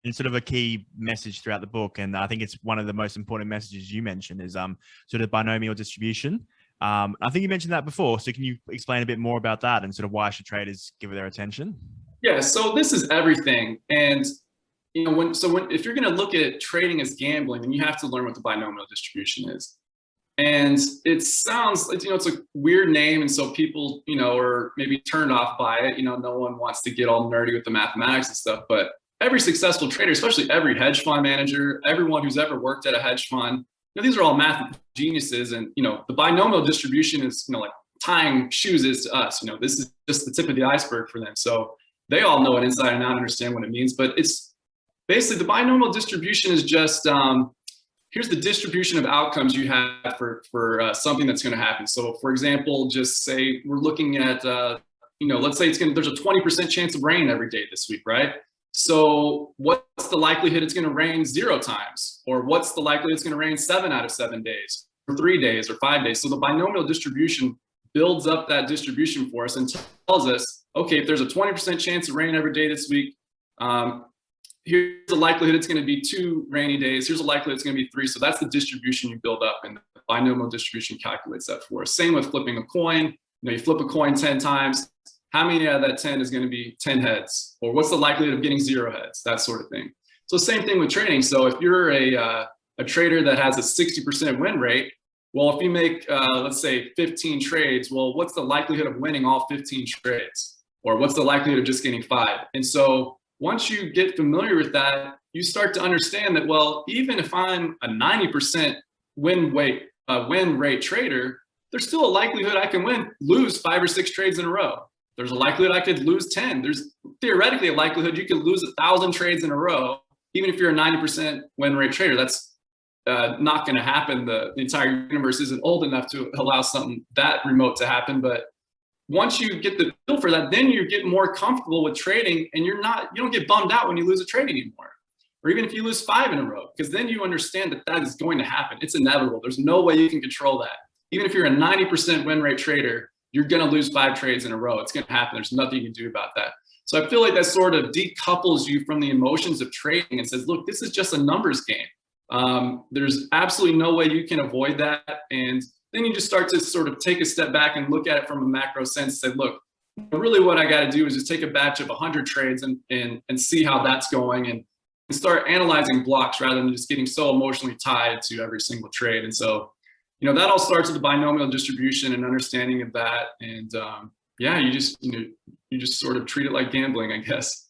And sort of a key message throughout the book, and I think it's one of the most important messages you mentioned, is sort of binomial distribution. I think you mentioned that before. So can you explain a bit more about that and sort of why should traders give it their attention? Yeah, so this is everything. And if you're going to look at trading as gambling, then you have to learn what the binomial distribution is. And it sounds like, it's a weird name. And so people, are maybe turned off by it. No one wants to get all nerdy with the mathematics and stuff. But every successful trader, especially every hedge fund manager, everyone who's ever worked at a hedge fund, these are all math geniuses. And, the binomial distribution is, like tying shoes is to us. This is just the tip of the iceberg for them. So they all know it inside and out, understand what it means. But it's basically the binomial distribution is just, here's the distribution of outcomes you have for something that's going to happen. So for example, just say we're looking at, let's say there's a 20% chance of rain every day this week, right? So what's the likelihood it's going to rain 0 times? Or what's the likelihood it's going to rain 7 out of 7 days, or 3 days, or 5 days? So the binomial distribution builds up that distribution for us and tells us, okay, if there's a 20% chance of rain every day this week, here's the likelihood it's going to be 2 rainy days. Here's the likelihood it's going to be 3. So that's the distribution you build up, and the binomial distribution calculates that for us. Same with flipping a coin. You flip a coin 10 times. How many out of that 10 is going to be 10 heads? Or what's the likelihood of getting 0 heads? That sort of thing. So same thing with trading. So if you're a trader that has a 60% win rate, well, if you make, let's say 15 trades, well, what's the likelihood of winning all 15 trades? Or what's the likelihood of just getting 5? And so once you get familiar with that, you start to understand that, well, even if I'm a 90% win rate trader, there's still a likelihood I can lose 5 or 6 trades in a row. There's a likelihood I could lose 10. There's theoretically a likelihood you could lose 1,000 trades in a row, even if you're a 90% win rate trader. That's not going to happen. The entire universe isn't old enough to allow something that remote to happen. But once you get the feel for that, then you get more comfortable with trading, and you don't get bummed out when you lose a trade anymore, or even if you lose 5 in a row, because then you understand that is going to happen. It's inevitable. There's no way you can control that. Even if you're a 90% win rate trader, you're going to lose 5 trades in a row. It's going to happen. There's nothing you can do about that. So I feel like that sort of decouples you from the emotions of trading and says, look, this is just a numbers game. There's absolutely no way you can avoid that. And then you just start to sort of take a step back and look at it from a macro sense. Say, look, really what I got to do is just take a batch of 100 trades and see how that's going, and start analyzing blocks rather than just getting so emotionally tied to every single trade. And so, that all starts with the binomial distribution and understanding of that. And yeah, you just sort of treat it like gambling, I guess.